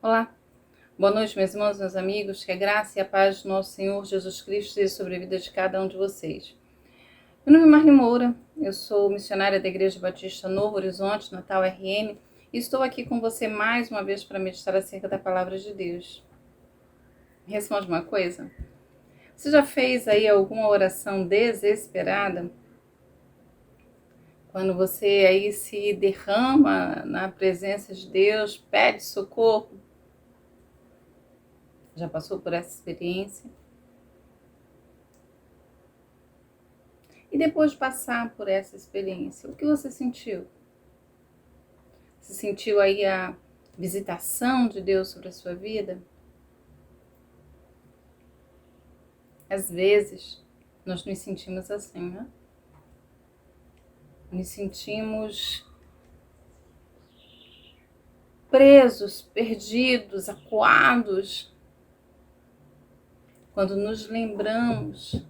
Olá, boa noite, meus irmãos, meus amigos, que a graça e a paz do nosso Senhor Jesus Cristo esteja sobre a vida de cada um de vocês. Meu nome é Marli Moura, eu sou missionária da Igreja Batista Novo Horizonte, Natal RN, e estou aqui com você mais uma vez para meditar acerca da Palavra de Deus. Responde uma coisa, você já fez aí alguma oração desesperada? Quando você aí se derrama na presença de Deus, pede socorro? Já passou por essa experiência? E depois de passar por essa experiência, o que você sentiu? Você sentiu aí a visitação de Deus sobre a sua vida? Às vezes, nós nos sentimos assim, né? Nos sentimos presos, perdidos, acuados, quando nos lembramos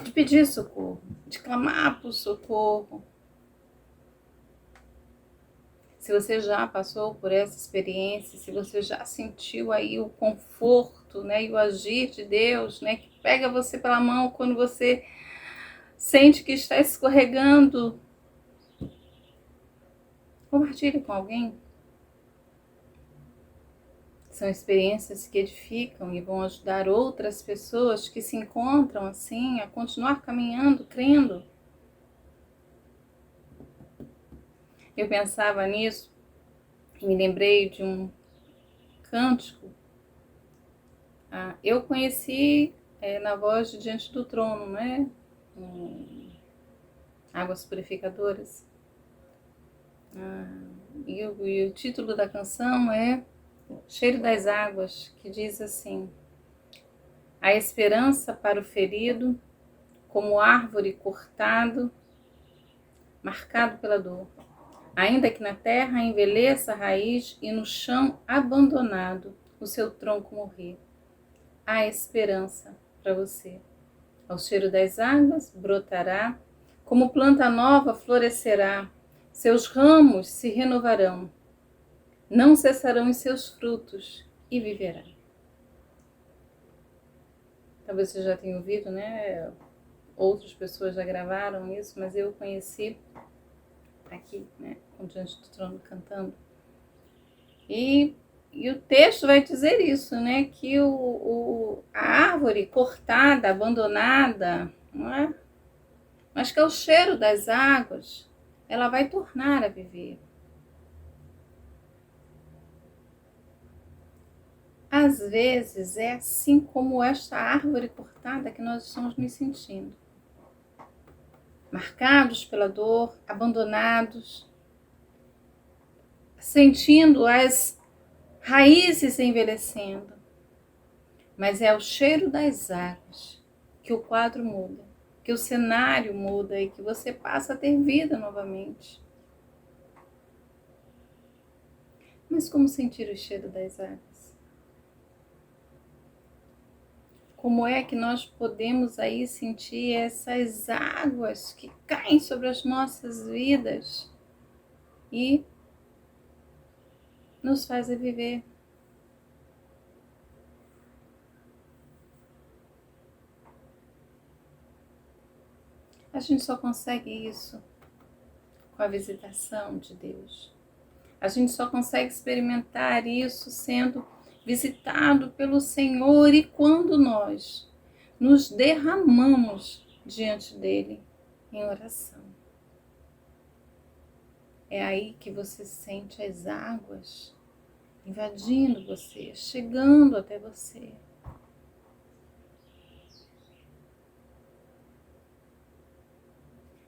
de pedir socorro, de clamar por socorro. Se você já passou por essa experiência, se você já sentiu aí o conforto, né, e o agir de Deus, né, que pega você pela mão quando você sente que está escorregando, compartilhe com alguém. São experiências que edificam e vão ajudar outras pessoas que se encontram assim a continuar caminhando, crendo. Eu pensava nisso e me lembrei de um cântico. Eu conheci na voz de Diante do Trono, né? Águas Purificadoras. E o título da canção é Cheiro das Águas, que diz assim: a esperança para o ferido, como árvore cortado, marcado pela dor. Ainda que na terra envelheça a raiz e no chão abandonado o seu tronco morrer. Há esperança para você. Ao cheiro das águas brotará, como planta nova florescerá, seus ramos se renovarão, não cessarão os seus frutos e viverá. Talvez você já tenha ouvido, né? Outras pessoas já gravaram isso, mas eu conheci aqui, né? Com Diante do Trono cantando. E o texto vai dizer isso, né? Que a árvore cortada, abandonada, não é? Mas que ao cheiro das águas, ela vai tornar a viver. Às vezes é assim como esta árvore cortada que nós estamos nos sentindo. Marcados pela dor, abandonados, sentindo as raízes envelhecendo. Mas é ao cheiro das águas que o quadro muda, que o cenário muda e que você passa a ter vida novamente. Mas como sentir o cheiro das águas? Como é que nós podemos aí sentir essas águas que caem sobre as nossas vidas e nos fazem viver? A gente só consegue isso com a visitação de Deus. A gente só consegue experimentar isso sendo visitado pelo Senhor e quando nós nos derramamos diante dele em oração. É aí que você sente as águas invadindo você, chegando até você.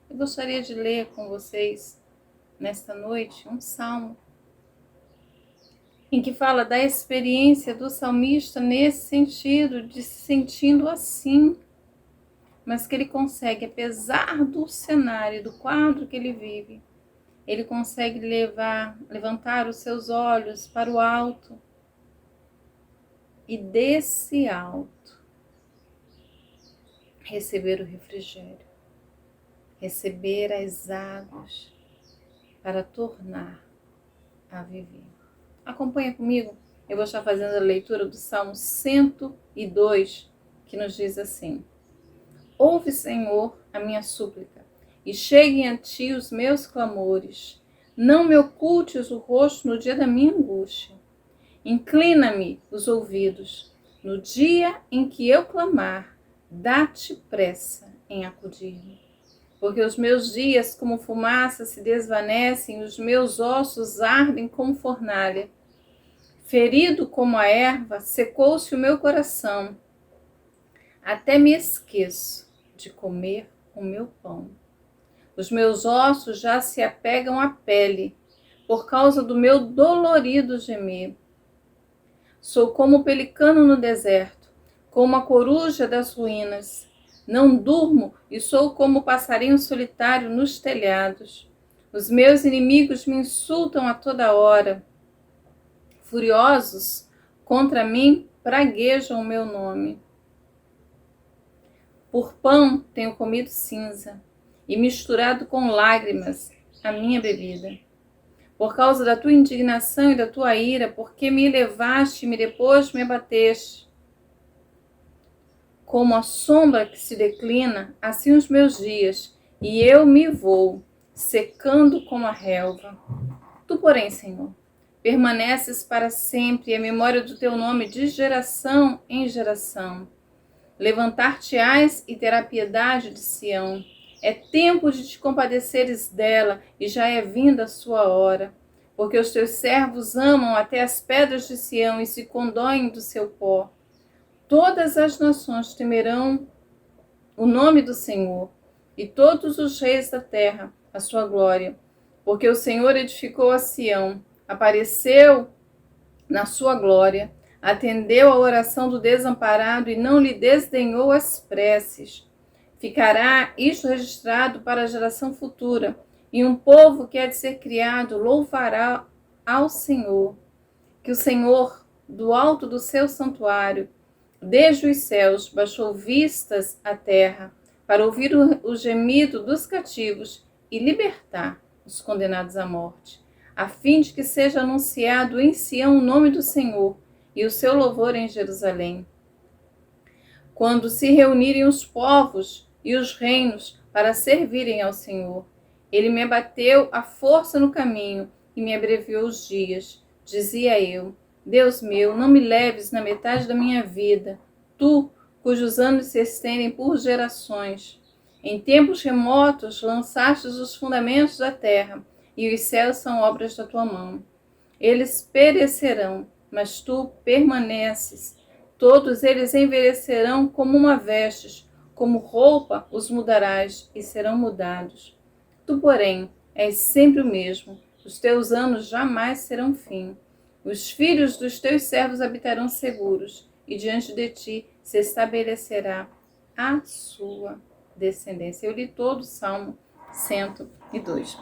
Eu gostaria de ler com vocês nesta noite um salmo em que fala da experiência do salmista nesse sentido, de se sentindo assim, mas que ele consegue, apesar do cenário, do quadro que ele vive, ele consegue levantar os seus olhos para o alto e desse alto receber o refrigério, receber as águas para tornar a viver. Acompanha comigo. Eu vou estar fazendo a leitura do Salmo 102, que nos diz assim: Ouve, Senhor, a minha súplica, e cheguem a ti os meus clamores. Não me ocultes o rosto no dia da minha angústia. Inclina-me os ouvidos. No dia em que eu clamar, dá-te pressa em acudir-me. Porque os meus dias como fumaça se desvanecem, os meus ossos ardem como fornalha. Ferido como a erva, secou-se o meu coração. Até me esqueço de comer o meu pão. Os meus ossos já se apegam à pele, por causa do meu dolorido gemer. Sou como o pelicano no deserto, como a coruja das ruínas. Não durmo e sou como o passarinho solitário nos telhados. Os meus inimigos me insultam a toda hora. Furiosos contra mim, praguejam o meu nome. Por pão tenho comido cinza e misturado com lágrimas a minha bebida. Por causa da tua indignação e da tua ira, porque me levaste e depois me abateste. Como a sombra que se declina, assim os meus dias, e eu me vou, secando como a relva. Tu, porém, Senhor, permaneces para sempre, e a memória do teu nome de geração em geração. Levantar-te-ás e terá piedade de Sião. É tempo de te compadeceres dela, e já é vinda a sua hora. Porque os teus servos amam até as pedras de Sião e se condoem do seu pó. Todas as nações temerão o nome do Senhor, e todos os reis da terra a sua glória. Porque o Senhor edificou a Sião, apareceu na sua glória, atendeu à oração do desamparado e não lhe desdenhou as preces. Ficará isto registrado para a geração futura, e um povo que há de ser criado louvará ao Senhor. Que o Senhor, do alto do seu santuário, desde os céus, baixou vistas à terra, para ouvir o gemido dos cativos e libertar os condenados à morte, a fim de que seja anunciado em Sião o nome do Senhor e o seu louvor em Jerusalém. Quando se reunirem os povos e os reinos para servirem ao Senhor, ele me abateu a força no caminho e me abreviou os dias. Dizia eu: Deus meu, não me leves na metade da minha vida, tu, cujos anos se estendem por gerações. Em tempos remotos lançastes os fundamentos da terra, e os céus são obras da tua mão. Eles perecerão, mas tu permaneces. Todos eles envelhecerão como uma vestes, como roupa os mudarás e serão mudados. Tu, porém, és sempre o mesmo, os teus anos jamais serão fim. Os filhos dos teus servos habitarão seguros, e diante de ti se estabelecerá a sua descendência. Eu li todo o Salmo 102.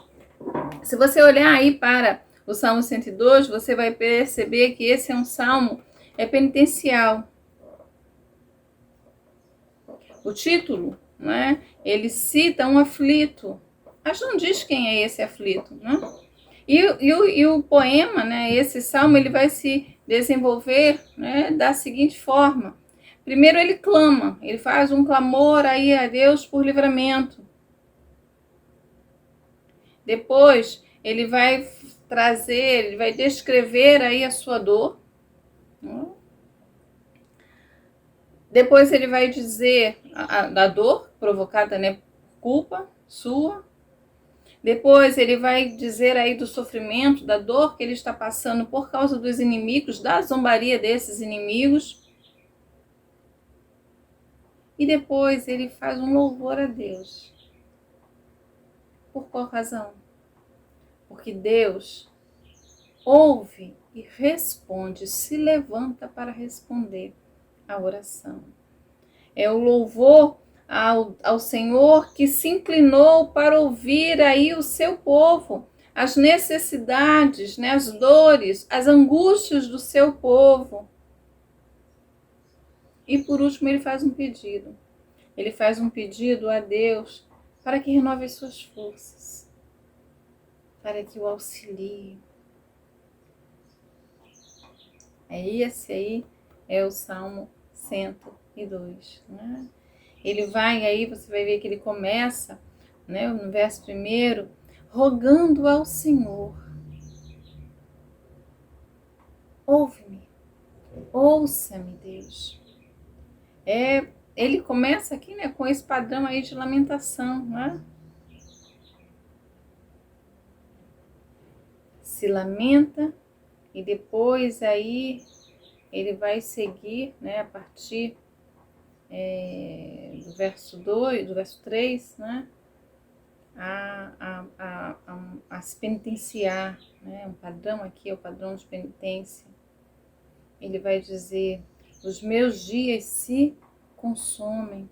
Se você olhar aí para o Salmo 102, você vai perceber que esse é um salmo penitencial. O título, né, ele cita um aflito, mas não diz quem é esse aflito, né? E o poema, né, esse salmo, ele vai se desenvolver, né, da seguinte forma. Primeiro ele clama, ele faz um clamor aí a Deus por livramento. Depois ele vai trazer, ele vai descrever aí a sua dor. Depois ele vai dizer da dor provocada, né, culpa sua. Depois ele vai dizer aí do sofrimento, da dor que ele está passando por causa dos inimigos, da zombaria desses inimigos. E depois ele faz um louvor a Deus. Por qual razão? Porque Deus ouve e responde, se levanta para responder a oração. É o louvor ao Senhor que se inclinou para ouvir aí o seu povo, as necessidades, né, as dores, as angústias do seu povo. E por último ele faz um pedido. Ele faz um pedido a Deus para que renove as suas forças, para que o auxilie. Esse aí é o Salmo 102, né? Ele vai, aí você vai ver que ele começa, né, no verso 1, rogando ao Senhor: ouve-me, ouça-me, Deus. Ele começa aqui, né, com esse padrão aí de lamentação, né? Se lamenta e depois aí ele vai seguir, né, a partir do verso 2, do verso 3, né, a se penitenciar, né, um padrão aqui é o padrão de penitência. Ele vai dizer: os meus dias se consomem,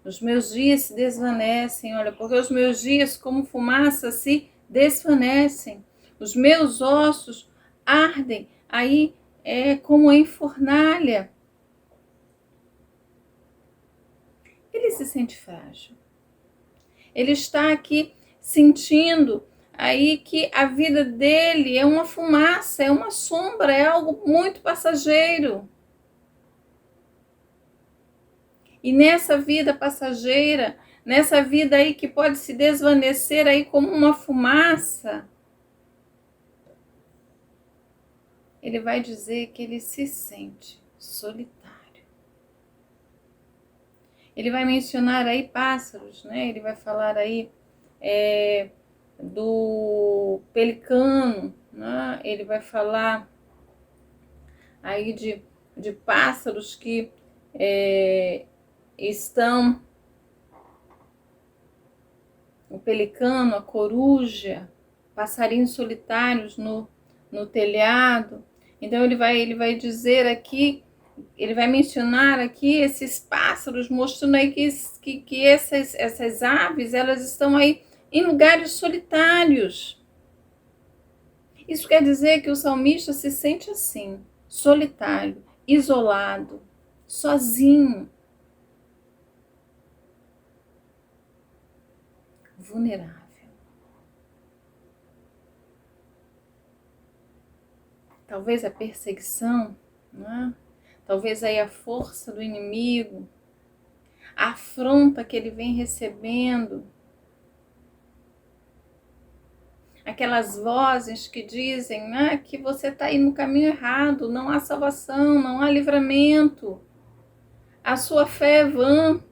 os meus dias se desvanecem, olha, porque os meus dias como fumaça se desvanecem, os meus ossos ardem, aí é como em fornalha. Ele se sente frágil. Ele está aqui sentindo aí que a vida dele é uma fumaça, é uma sombra, é algo muito passageiro. E nessa vida passageira, nessa vida aí que pode se desvanecer aí como uma fumaça, ele vai dizer que ele se sente solitário. Ele vai mencionar aí pássaros, né? Ele vai falar aí do pelicano, né? Ele vai falar aí de pássaros que estão, o pelicano, a coruja, passarinhos solitários no telhado. Então ele vai dizer aqui, ele vai mencionar aqui esses pássaros, mostrando aí que essas aves, elas estão aí em lugares solitários. Isso quer dizer que o salmista se sente assim, solitário, isolado, sozinho, vulnerável. Talvez a perseguição, né? Talvez aí a força do inimigo, a afronta que ele vem recebendo, aquelas vozes que dizem, né, que você está aí no caminho errado, não há salvação, não há livramento, a sua fé é vã.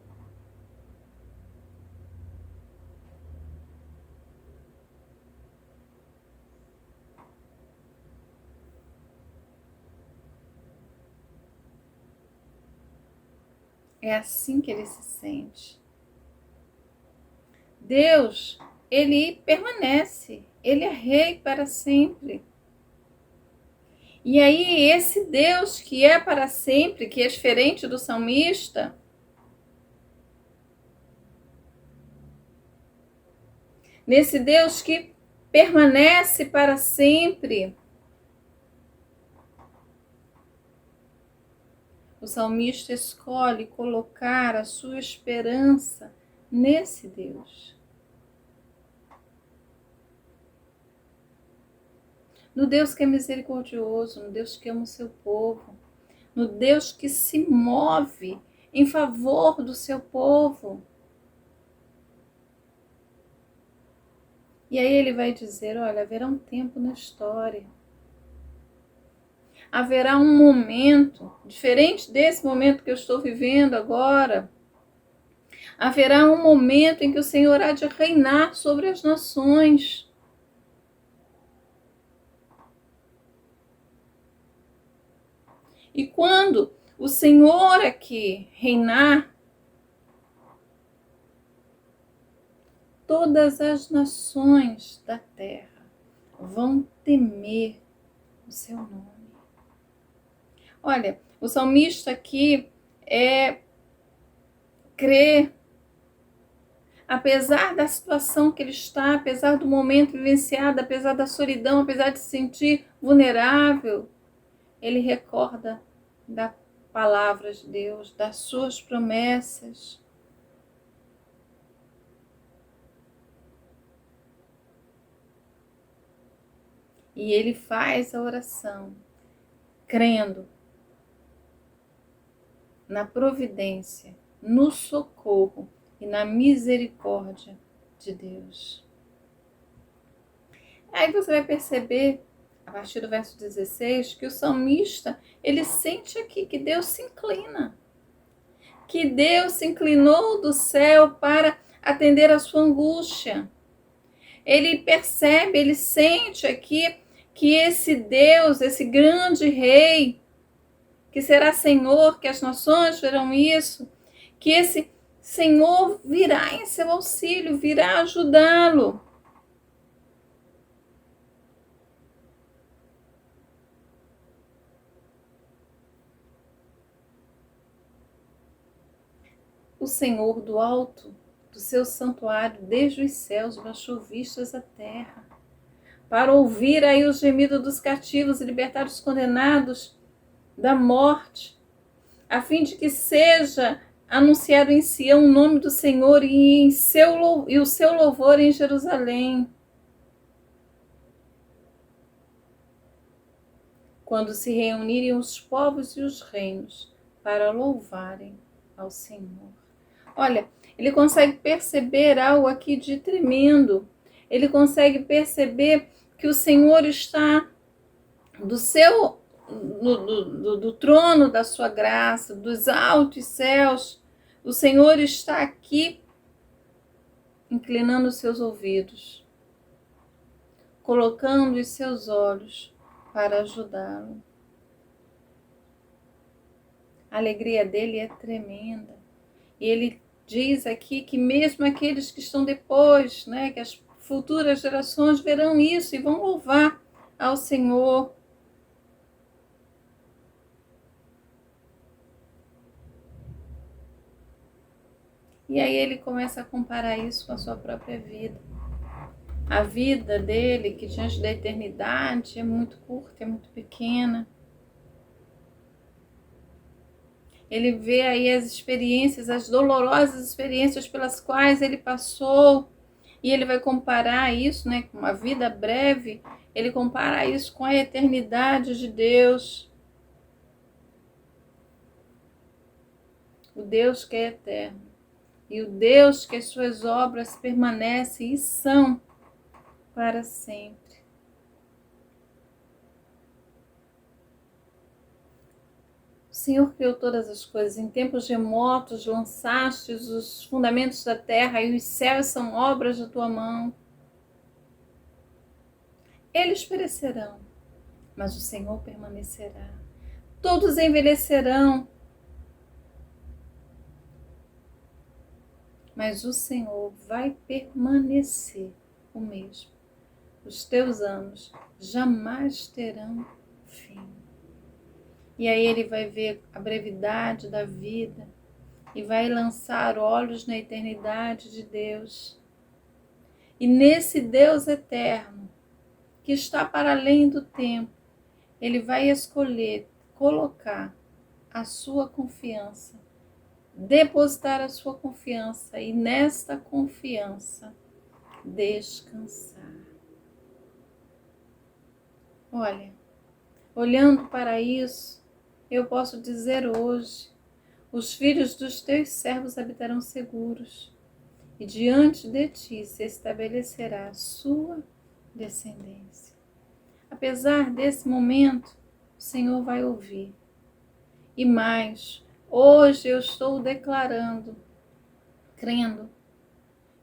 É assim que ele se sente. Deus, ele permanece, ele é rei para sempre. E aí, esse Deus que é para sempre, que é diferente do salmista, nesse Deus que permanece para sempre, o salmista escolhe colocar a sua esperança nesse Deus. No Deus que é misericordioso, no Deus que ama o seu povo, no Deus que se move em favor do seu povo. E aí ele vai dizer, olha, haverá um tempo na história. Haverá um momento, diferente desse momento que eu estou vivendo agora. Haverá um momento em que o Senhor há de reinar sobre as nações. E quando o Senhor aqui reinar, todas as nações da terra vão temer o seu nome. Olha, o salmista aqui crê, apesar da situação que ele está, apesar do momento vivenciado, apesar da solidão, apesar de se sentir vulnerável, ele recorda da palavra de Deus, das suas promessas. E ele faz a oração crendo na providência, no socorro e na misericórdia de Deus. Aí você vai perceber, a partir do verso 16, que o salmista, ele sente aqui que Deus se inclina. Que Deus se inclinou do céu para atender a sua angústia. Ele percebe, ele sente aqui que esse Deus, esse grande rei, que será Senhor, que as nações verão isso, que esse Senhor virá em seu auxílio, virá ajudá-lo. O Senhor do alto do seu santuário, desde os céus, baixou vistas à terra, para ouvir aí os gemidos dos cativos e libertar os condenados da morte, a fim de que seja anunciado em Sião o nome do Senhor e o seu louvor em Jerusalém. Quando se reunirem os povos e os reinos para louvarem ao Senhor. Olha, ele consegue perceber algo aqui de tremendo. Ele consegue perceber que o Senhor está do trono da sua graça, dos altos céus. O Senhor está aqui inclinando os seus ouvidos, colocando os seus olhos para ajudá-lo. A alegria dele é tremenda. E ele diz aqui que mesmo aqueles que estão depois, né, que as futuras gerações verão isso e vão louvar ao Senhor. E aí ele começa a comparar isso com a sua própria vida. A vida dele, que diante da eternidade é muito curta, é muito pequena. Ele vê aí as experiências, as dolorosas experiências pelas quais ele passou, e ele vai comparar isso, né, com uma vida breve, ele compara isso com a eternidade de Deus. O Deus que é eterno. E o Deus que as suas obras permanecem e são para sempre. O Senhor criou todas as coisas. Em tempos remotos lançastes os fundamentos da terra e os céus são obras da tua mão. Eles perecerão, mas o Senhor permanecerá. Todos envelhecerão, mas o Senhor vai permanecer o mesmo. Os teus anos jamais terão fim. E aí ele vai ver a brevidade da vida e vai lançar olhos na eternidade de Deus. E nesse Deus eterno, que está para além do tempo, ele vai escolher colocar a sua confiança, depositar a sua confiança e nesta confiança descansar. Olha, olhando para isso, eu posso dizer hoje, os filhos dos teus servos habitarão seguros, e diante de ti se estabelecerá a sua descendência. Apesar desse momento, o Senhor vai ouvir. E mais, hoje eu estou declarando, crendo,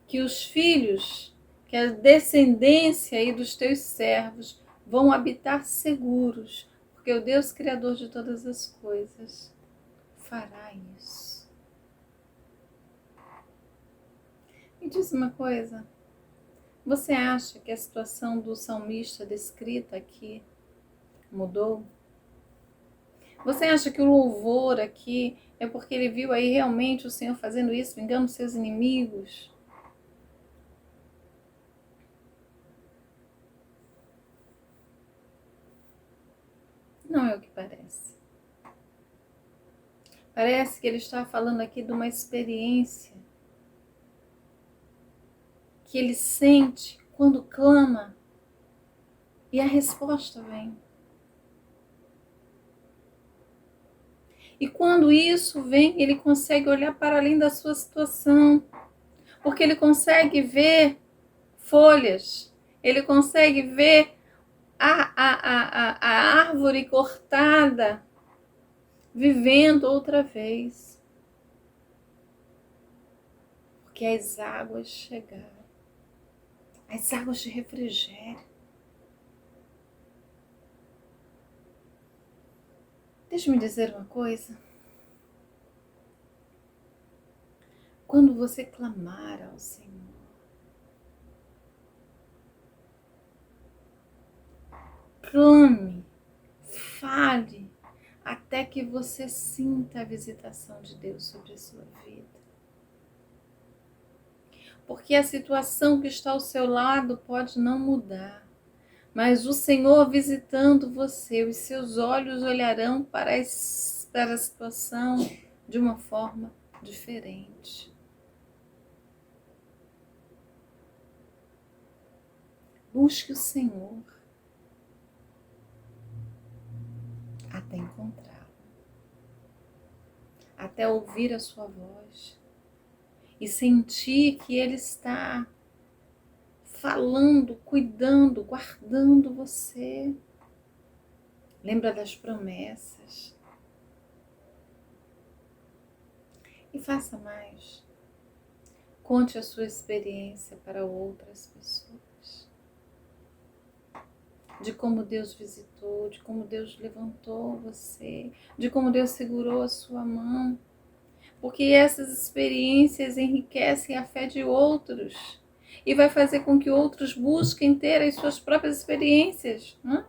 que os filhos, que a descendência aí dos teus servos vão habitar seguros, porque o Deus Criador de todas as coisas fará isso. Me diz uma coisa, você acha que a situação do salmista descrita aqui mudou? Você acha que o louvor aqui é porque ele viu aí realmente o Senhor fazendo isso, vingando seus inimigos? Não é o que parece. Parece que ele está falando aqui de uma experiência que ele sente quando clama e a resposta vem. E quando isso vem, ele consegue olhar para além da sua situação, porque ele consegue ver folhas, ele consegue ver a árvore cortada vivendo outra vez. Porque as águas chegaram, as águas de refrigério. Deixa-me dizer uma coisa. Quando você clamar ao Senhor, clame, fale, até que você sinta a visitação de Deus sobre a sua vida. Porque a situação que está ao seu lado pode não mudar, mas o Senhor visitando você, os seus olhos olharão para a situação de uma forma diferente. Busque o Senhor até encontrá-lo, até ouvir a sua voz e sentir que Ele está falando, cuidando, guardando você. Lembra das promessas. E faça mais. Conte a sua experiência para outras pessoas. De como Deus visitou, de como Deus levantou você, de como Deus segurou a sua mão. Porque essas experiências enriquecem a fé de outros e vai fazer com que outros busquem ter as suas próprias experiências, né?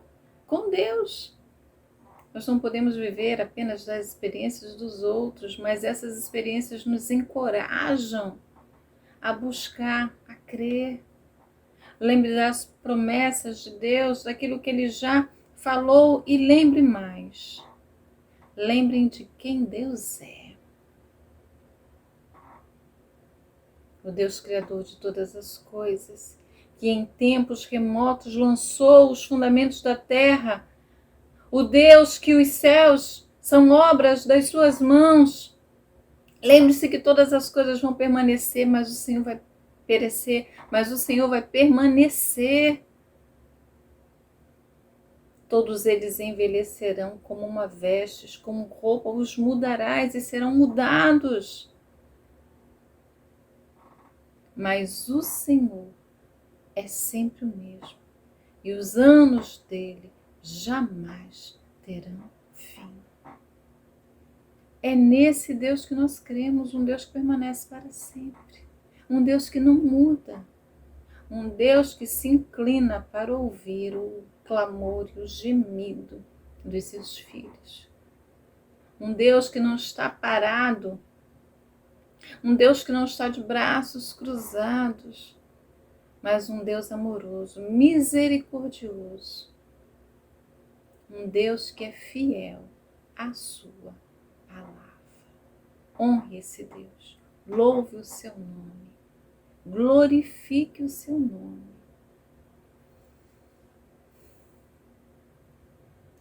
Com Deus. Nós não podemos viver apenas das experiências dos outros, mas essas experiências nos encorajam a buscar, a crer. Lembre das promessas de Deus, daquilo que Ele já falou e lembre mais. Lembrem de quem Deus é. O Deus Criador de todas as coisas, que em tempos remotos lançou os fundamentos da terra, o Deus que os céus são obras das suas mãos. Lembre-se que todas as coisas vão permanecer, mas o Senhor vai perecer, mas o Senhor vai permanecer. Todos eles envelhecerão como uma veste, como roupa, os mudarás e serão mudados. Mas o Senhor é sempre o mesmo, e os anos dele jamais terão fim. É nesse Deus que nós cremos, um Deus que permanece para sempre, um Deus que não muda, um Deus que se inclina para ouvir o clamor e o gemido dos seus filhos. Um Deus que não está parado, um Deus que não está de braços cruzados, mas um Deus amoroso, misericordioso. Um Deus que é fiel à sua palavra. Honre esse Deus, louve o seu nome, glorifique o seu nome.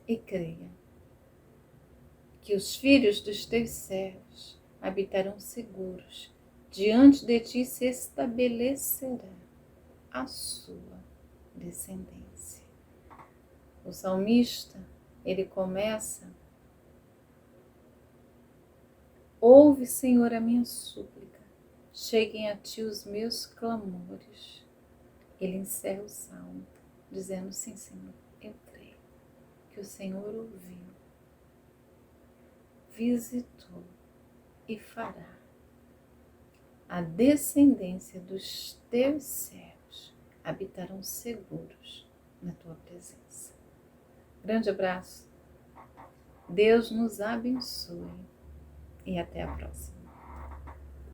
E creia que os filhos dos teus servos habitarão seguros, diante de ti se estabelecerá a sua descendência. O salmista, ele começa: ouve, Senhor, a minha súplica, cheguem a ti os meus clamores. Ele encerra o salmo dizendo: sim, Senhor, eu creio que o Senhor ouviu, visitou e fará. A descendência dos teus servos habitarão seguros na tua presença. Grande abraço. Deus nos abençoe e até a próxima.